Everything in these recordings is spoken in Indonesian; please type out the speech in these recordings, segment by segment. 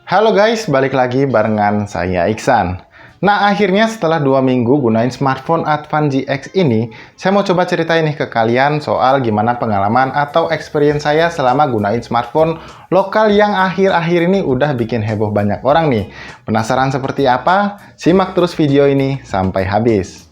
Halo guys, balik lagi barengan saya Iksan. Nah, akhirnya setelah 2 minggu gunain smartphone Advan GX ini, saya mau coba ceritain nih ke kalian soal gimana pengalaman atau experience saya selama gunain smartphone lokal yang akhir-akhir ini udah bikin heboh banyak orang nih. Penasaran seperti apa? Simak terus video ini sampai habis.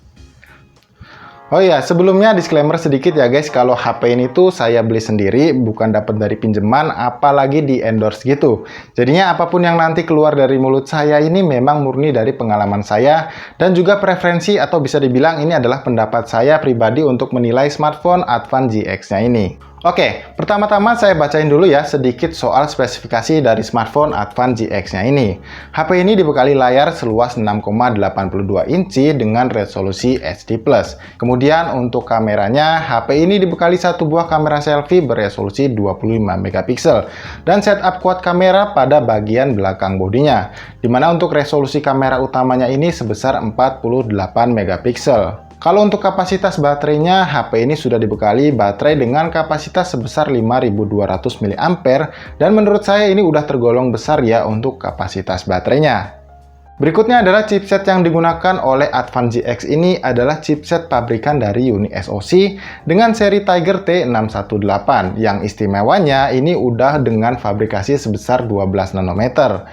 Oh iya, sebelumnya disclaimer sedikit ya guys, kalau HP ini tuh saya beli sendiri, bukan dapat dari pinjaman, apalagi di endorse gitu. Jadinya apapun yang nanti keluar dari mulut saya ini memang murni dari pengalaman saya, dan juga preferensi atau bisa dibilang ini adalah pendapat saya pribadi untuk menilai smartphone Advan GX-nya ini. Oke, pertama-tama saya bacain dulu ya sedikit soal spesifikasi dari smartphone Advan GX-nya ini. HP ini dibekali layar seluas 6,82 inci dengan resolusi HD+. Kemudian untuk kameranya, HP ini dibekali satu buah kamera selfie beresolusi 25 megapiksel dan setup quad kamera pada bagian belakang bodinya, dimana untuk resolusi kamera utamanya ini sebesar 48 megapiksel. Kalau untuk kapasitas baterainya, HP ini sudah dibekali baterai dengan kapasitas sebesar 5200 mAh dan menurut saya ini udah tergolong besar ya untuk kapasitas baterainya. Berikutnya adalah chipset yang digunakan oleh Advan GX ini adalah chipset pabrikan dari Uni SoC dengan seri Tiger T618 yang istimewanya ini udah dengan fabrikasi sebesar 12 nanometer.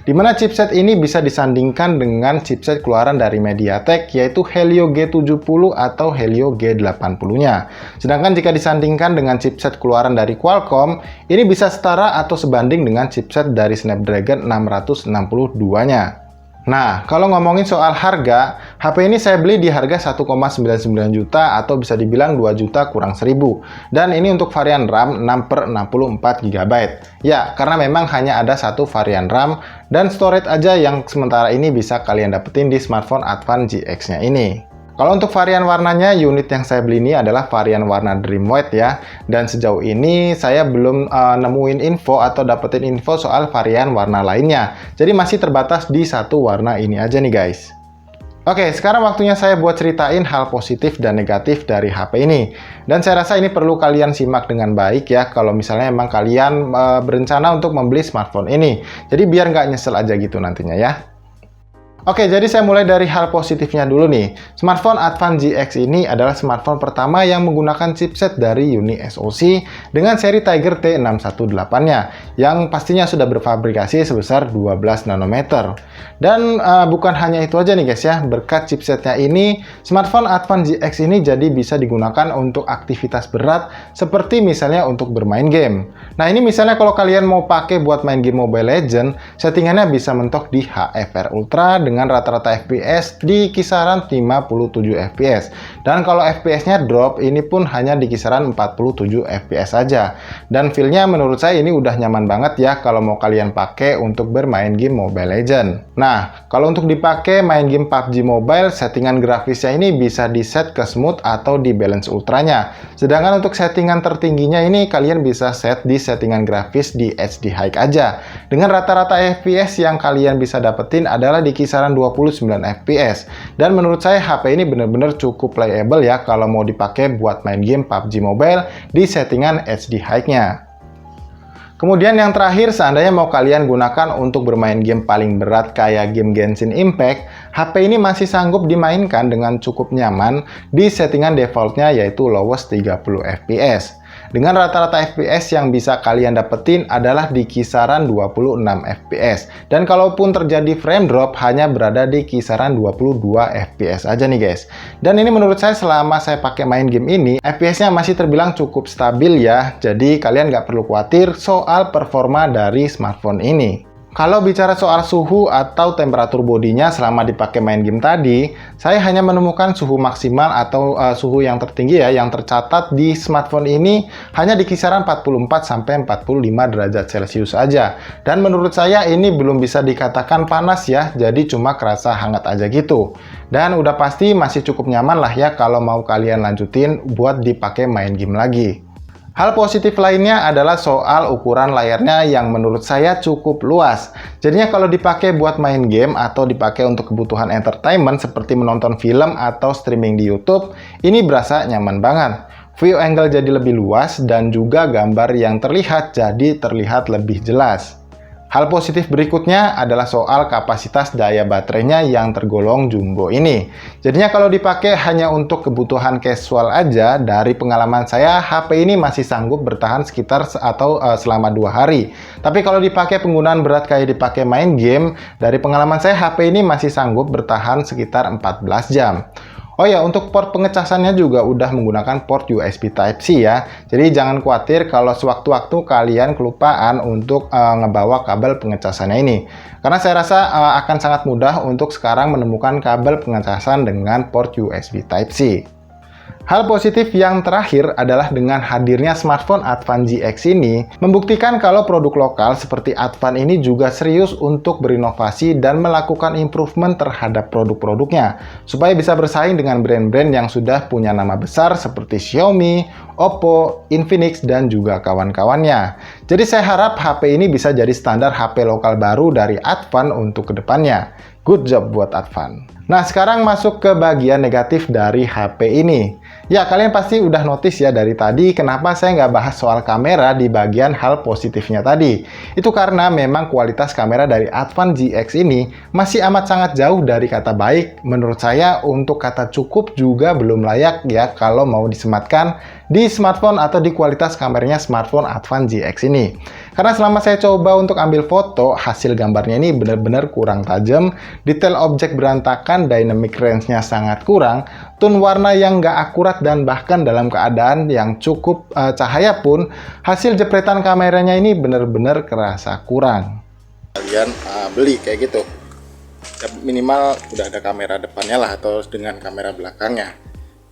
Dimana chipset ini bisa disandingkan dengan chipset keluaran dari MediaTek yaitu Helio G70 atau Helio G80-nya. Sedangkan jika disandingkan dengan chipset keluaran dari Qualcomm, ini bisa setara atau sebanding dengan chipset dari Snapdragon 662-nya. Nah, kalau ngomongin soal harga, HP ini saya beli di harga 1,99 juta atau bisa dibilang 2 juta kurang 1000. Dan ini untuk varian RAM 6/64 GB. Ya, karena memang hanya ada satu varian RAM dan storage aja yang sementara ini bisa kalian dapetin di smartphone Advan GX-nya ini. Kalau untuk varian warnanya, unit yang saya beli ini adalah varian warna Dream White ya. Dan sejauh ini saya belum nemuin info atau dapetin info soal varian warna lainnya. Jadi masih terbatas di satu warna ini aja nih guys. Oke, sekarang waktunya saya buat ceritain hal positif dan negatif dari HP ini. Dan saya rasa ini perlu kalian simak dengan baik ya, kalau misalnya emang kalian berencana untuk membeli smartphone ini. Jadi biar nggak nyesel aja gitu nantinya ya. Oke, jadi saya mulai dari hal positifnya dulu nih. Smartphone Advan GX ini adalah smartphone pertama yang menggunakan chipset dari Uni SoC dengan seri Tiger T618-nya, yang pastinya sudah berfabrikasi sebesar 12 nanometer. Dan bukan hanya itu aja nih guys ya, berkat chipsetnya ini, smartphone Advan GX ini jadi bisa digunakan untuk aktivitas berat, seperti misalnya untuk bermain game. Nah ini misalnya kalau kalian mau pakai buat main game Mobile Legends, settingannya bisa mentok di HFR Ultra dengan rata-rata FPS di kisaran 57 FPS. Dan kalau FPS-nya drop, ini pun hanya di kisaran 47 FPS saja. Dan feel-nya menurut saya ini udah nyaman banget ya kalau mau kalian pakai untuk bermain game Mobile Legends. Nah, kalau untuk dipakai main game PUBG Mobile, settingan grafisnya ini bisa di set ke smooth atau di balance ultranya. Sedangkan untuk settingan tertingginya ini kalian bisa set di settingan grafis di HD High aja. Dengan rata-rata FPS yang kalian bisa dapetin adalah di kisaran 29 FPS. Dan menurut saya HP ini benar-benar cukup playable ya kalau mau dipakai buat main game PUBG Mobile di settingan HD High-nya. Kemudian yang terakhir, seandainya mau kalian gunakan untuk bermain game paling berat kayak game Genshin Impact, HP ini masih sanggup dimainkan dengan cukup nyaman di settingan defaultnya yaitu lowest 30 FPS. Dengan rata-rata FPS yang bisa kalian dapetin adalah di kisaran 26 FPS. Dan kalaupun terjadi frame drop, hanya berada di kisaran 22 FPS aja nih guys. Dan ini menurut saya selama saya pakai main game ini, FPS-nya masih terbilang cukup stabil ya. Jadi kalian nggak perlu khawatir soal performa dari smartphone ini. Kalau bicara soal suhu atau temperatur bodinya selama dipakai main game tadi, saya hanya menemukan suhu maksimal atau suhu yang tertinggi ya yang tercatat di smartphone ini hanya di kisaran 44-45 derajat Celcius aja. Dan menurut saya ini belum bisa dikatakan panas ya, jadi cuma kerasa hangat aja gitu. Dan udah pasti masih cukup nyaman lah ya kalau mau kalian lanjutin buat dipakai main game lagi. Hal positif lainnya adalah soal ukuran layarnya yang menurut saya cukup luas. Jadinya kalau dipakai buat main game atau dipakai untuk kebutuhan entertainment seperti menonton film atau streaming di YouTube, ini berasa nyaman banget. View angle jadi lebih luas dan juga gambar yang terlihat jadi terlihat lebih jelas. Hal positif berikutnya adalah soal kapasitas daya baterainya yang tergolong jumbo ini. Jadinya kalau dipakai hanya untuk kebutuhan casual aja, dari pengalaman saya HP ini masih sanggup bertahan sekitar selama 2 hari. Tapi kalau dipakai penggunaan berat kayak dipakai main game, dari pengalaman saya HP ini masih sanggup bertahan sekitar 14 jam. Oh ya, untuk port pengecasannya juga udah menggunakan port USB Type-C ya. Jadi jangan khawatir kalau sewaktu-waktu kalian kelupaan untuk ngebawa kabel pengecasannya ini. Karena saya rasa akan sangat mudah untuk sekarang menemukan kabel pengecasan dengan port USB Type-C. Hal positif yang terakhir adalah dengan hadirnya smartphone Advan GX ini membuktikan kalau produk lokal seperti Advan ini juga serius untuk berinovasi dan melakukan improvement terhadap produk-produknya supaya bisa bersaing dengan brand-brand yang sudah punya nama besar seperti Xiaomi, Oppo, Infinix, dan juga kawan-kawannya. Jadi saya harap HP ini bisa jadi standar HP lokal baru dari Advan untuk kedepannya. Good job buat Advan. Nah, sekarang masuk ke bagian negatif dari HP ini. Ya, kalian pasti udah notice ya dari tadi kenapa saya nggak bahas soal kamera di bagian hal positifnya tadi. Itu karena memang kualitas kamera dari Advan GX ini masih amat sangat jauh dari kata baik. Menurut saya untuk kata cukup juga belum layak ya kalau mau disematkan di smartphone atau di kualitas kameranya smartphone Advan GX ini. Karena selama saya coba untuk ambil foto, hasil gambarnya ini benar-benar kurang tajam, detail objek berantakan, dynamic range-nya sangat kurang, tone warna yang nggak akurat, dan bahkan dalam keadaan yang cukup cahaya pun, hasil jepretan kameranya ini benar-benar kerasa kurang. Kalian beli kayak gitu, ya, minimal udah ada kamera depannya lah atau dengan kamera belakangnya.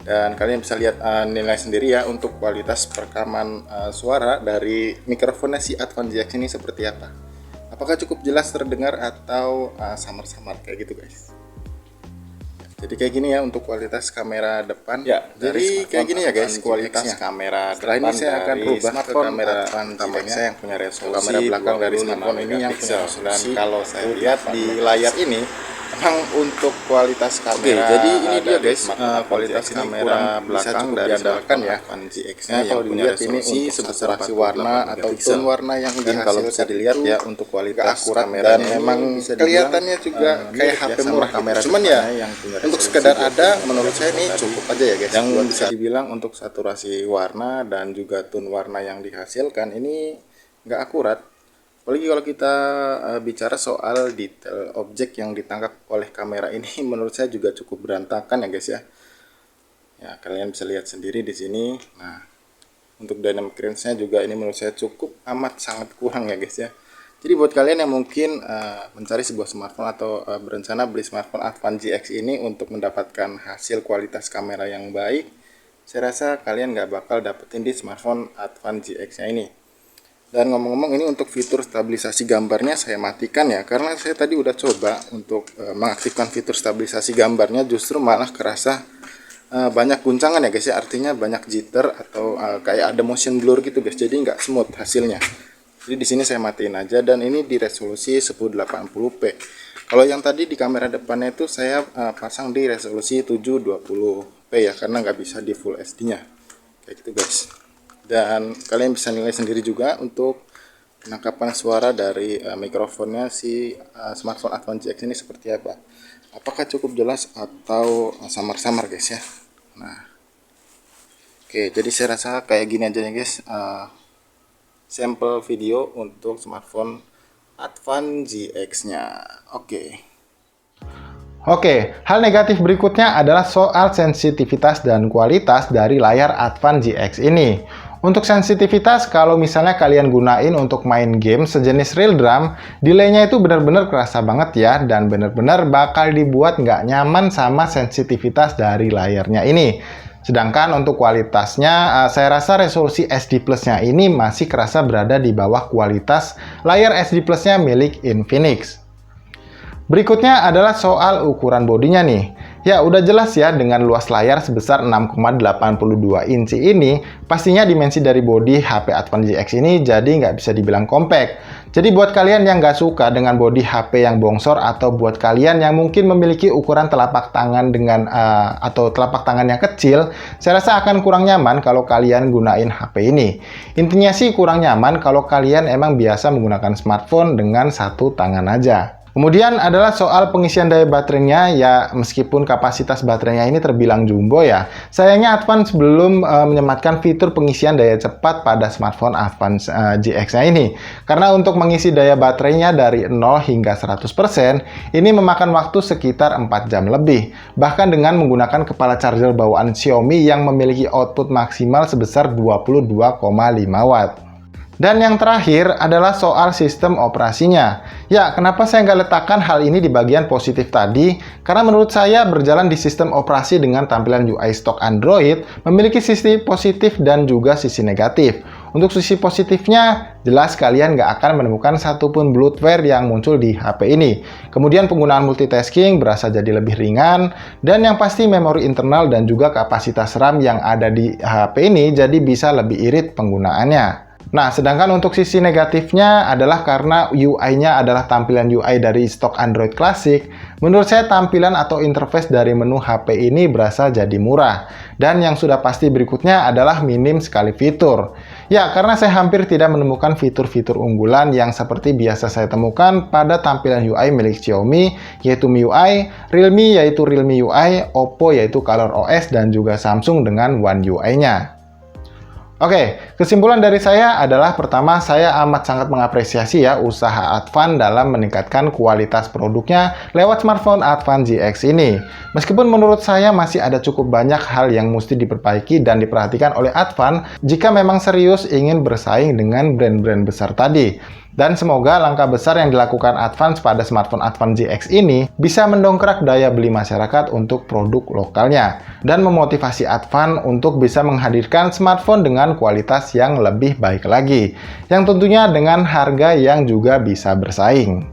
Dan kalian bisa lihat nilai sendiri ya untuk kualitas perekaman suara dari mikrofonnya si Advan GX ini seperti apa. Apakah cukup jelas terdengar atau samar-samar kayak gitu guys. Jadi kayak gini ya untuk kualitas kamera depan. Ya, jadi kayak gini ya guys kualitas kamera. Setelah ini saya akan rubah ke kamera tampaknya saya yang punya resolusi. Kamera belakang dari smartphone ini yang punya resolusi. Dan kalau saya lihat di layar ini memang untuk kualitas kamera. Jadi ini dia guys kualitas kamera belakang dari diandalkan ya Advan GX-nya yang punya resolusi saturasi warna atau tone warna yang kalau bisa dilihat ya untuk kualitas kamera dan memang kelihatannya juga kayak HP murah kamera. Cuman ya untuk sekedar ada menurut saya ini cukup aja ya guys. Yang bisa dibilang untuk saturasi warna dan juga tone warna yang dihasilkan ini nggak akurat. Apalagi kalau kita bicara soal detail objek yang ditangkap oleh kamera ini menurut saya juga cukup berantakan ya guys ya. Ya, kalian bisa lihat sendiri di sini. Nah, untuk dynamic range-nya juga ini menurut saya cukup amat sangat kurang ya guys ya. Jadi buat kalian yang mungkin mencari sebuah smartphone atau berencana beli smartphone Advan GX ini untuk mendapatkan hasil kualitas kamera yang baik, saya rasa kalian nggak bakal dapetin di smartphone Advan GX-nya ini. Dan ngomong-ngomong ini untuk fitur stabilisasi gambarnya saya matikan ya, karena saya tadi udah coba untuk mengaktifkan fitur stabilisasi gambarnya justru malah kerasa banyak guncangan ya guys ya, artinya banyak jitter atau kayak ada motion blur gitu guys, jadi nggak smooth hasilnya. Jadi di sini saya matiin aja dan ini di resolusi 1080p. Kalau yang tadi di kamera depannya itu saya pasang di resolusi 720p ya, karena nggak bisa di Full HD-nya kayak gitu guys. Dan kalian bisa nilai sendiri juga untuk penangkapan suara dari mikrofonnya si smartphone Advan GX ini seperti apa. Apakah cukup jelas atau samar-samar guys ya. Nah, oke, jadi saya rasa kayak gini aja ya guys. Sampel video untuk smartphone Advan GX-nya. Oke, hal negatif berikutnya adalah soal sensitivitas dan kualitas dari layar Advan GX ini. Untuk sensitivitas, kalau misalnya kalian gunain untuk main game sejenis real drum, delay-nya itu benar-benar kerasa banget ya, dan benar-benar bakal dibuat nggak nyaman sama sensitivitas dari layarnya ini. Sedangkan untuk kualitasnya, saya rasa resolusi SD Plus-nya ini masih kerasa berada di bawah kualitas layar SD Plus-nya milik Infinix. Berikutnya adalah soal ukuran bodinya nih. Ya, udah jelas ya dengan luas layar sebesar 6,82 inci ini, pastinya dimensi dari bodi HP Advan GX ini jadi nggak bisa dibilang compact. Jadi buat kalian yang nggak suka dengan bodi HP yang bongsor atau buat kalian yang mungkin memiliki ukuran telapak tangan atau telapak tangan yang kecil, saya rasa akan kurang nyaman kalau kalian gunain HP ini. Intinya sih kurang nyaman kalau kalian emang biasa menggunakan smartphone dengan satu tangan aja. Kemudian adalah soal pengisian daya baterainya, ya meskipun kapasitas baterainya ini terbilang jumbo ya, sayangnya Advan belum menyematkan fitur pengisian daya cepat pada smartphone Advan GX-nya ini. Karena untuk mengisi daya baterainya dari 0 hingga 100%, ini memakan waktu sekitar 4 jam lebih. Bahkan dengan menggunakan kepala charger bawaan Xiaomi yang memiliki output maksimal sebesar 22,5 watt. Dan yang terakhir adalah soal sistem operasinya. Ya, kenapa saya nggak letakkan hal ini di bagian positif tadi? Karena menurut saya berjalan di sistem operasi dengan tampilan UI stok Android memiliki sisi positif dan juga sisi negatif. Untuk sisi positifnya, jelas kalian nggak akan menemukan satupun bloatware yang muncul di HP ini. Kemudian penggunaan multitasking berasa jadi lebih ringan, dan yang pasti memori internal dan juga kapasitas RAM yang ada di HP ini jadi bisa lebih irit penggunaannya. Nah, sedangkan untuk sisi negatifnya adalah karena UI-nya adalah tampilan UI dari stok Android klasik, menurut saya tampilan atau interface dari menu HP ini berasa jadi murah. Dan yang sudah pasti berikutnya adalah minim sekali fitur. Ya, karena saya hampir tidak menemukan fitur-fitur unggulan yang seperti biasa saya temukan pada tampilan UI milik Xiaomi, yaitu MIUI, Realme yaitu Realme UI, Oppo yaitu ColorOS, dan juga Samsung dengan One UI-nya. Oke, kesimpulan dari saya adalah pertama, saya amat sangat mengapresiasi ya usaha Advan dalam meningkatkan kualitas produknya lewat smartphone Advan GX ini. Meskipun menurut saya masih ada cukup banyak hal yang mesti diperbaiki dan diperhatikan oleh Advan jika memang serius ingin bersaing dengan brand-brand besar tadi. Dan semoga langkah besar yang dilakukan Advan pada smartphone Advan GX ini bisa mendongkrak daya beli masyarakat untuk produk lokalnya dan memotivasi Advan untuk bisa menghadirkan smartphone dengan kualitas yang lebih baik lagi, yang tentunya dengan harga yang juga bisa bersaing.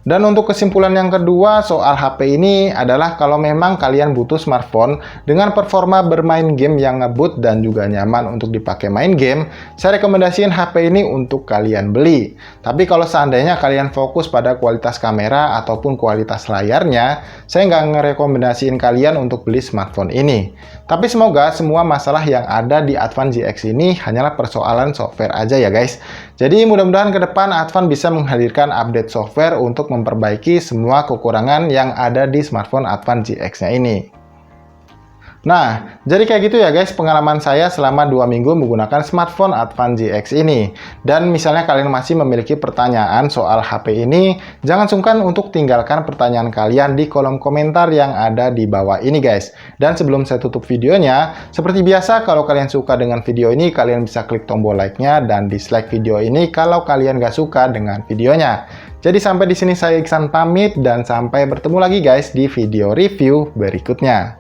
Dan untuk kesimpulan yang kedua soal HP ini adalah kalau memang kalian butuh smartphone dengan performa bermain game yang ngebut dan juga nyaman untuk dipakai main game, saya rekomendasiin HP ini untuk kalian beli. Tapi kalau seandainya kalian fokus pada kualitas kamera ataupun kualitas layarnya, saya nggak ngerekomendasiin kalian untuk beli smartphone ini. Tapi semoga semua masalah yang ada di Advan GX ini hanyalah persoalan software aja ya guys. Jadi mudah-mudahan ke depan Advan bisa menghadirkan update software untuk memperbaiki semua kekurangan yang ada di smartphone Advan GX-nya ini. Nah, jadi kayak gitu ya guys pengalaman saya selama 2 minggu menggunakan smartphone Advan GX ini. Dan misalnya kalian masih memiliki pertanyaan soal HP ini, jangan sungkan untuk tinggalkan pertanyaan kalian di kolom komentar yang ada di bawah ini guys. Dan sebelum saya tutup videonya, seperti biasa kalau kalian suka dengan video ini, kalian bisa klik tombol like-nya dan dislike video ini kalau kalian gak suka dengan videonya. Jadi sampai di sini saya Iksan pamit dan sampai bertemu lagi guys di video review berikutnya.